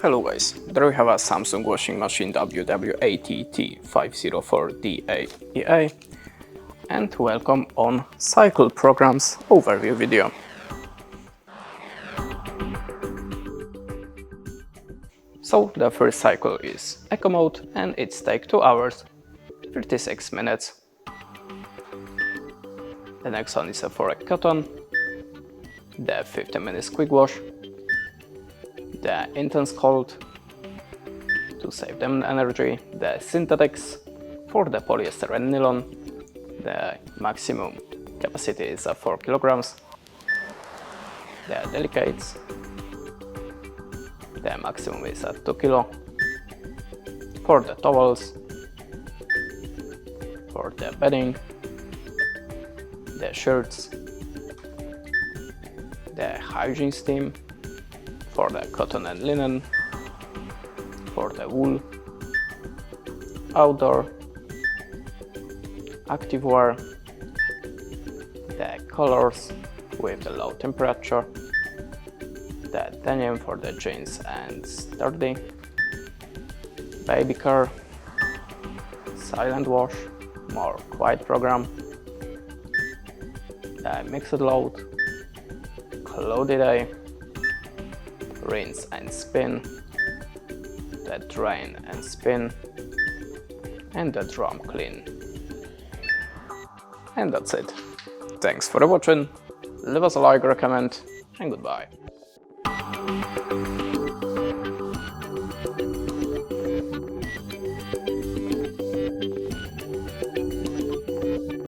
Hello guys, there we have a Samsung washing machine WW80T504DAEA and welcome on Cycle Programs overview video. So the first cycle is Eco Mode and it's take 2 hours 36 minutes. The next one is for a cotton, the 15 minutes quick wash, the intense cold to save them energy, the synthetics for the polyester and nylon, the maximum capacity is 4 kilograms, the delicates, the maximum is 2 kilo, for the towels, for the bedding, the shirts, the hygiene steam, for the cotton and linen, for the wool, outdoor, activewear, the colors with the low temperature, the denim for the jeans and sturdy, baby care, silent wash, more quiet program, the mixed load, cloudy day, rinse and spin, the drain and spin, and the drum clean. And that's it. Thanks for watching, leave us a like or a comment, and goodbye.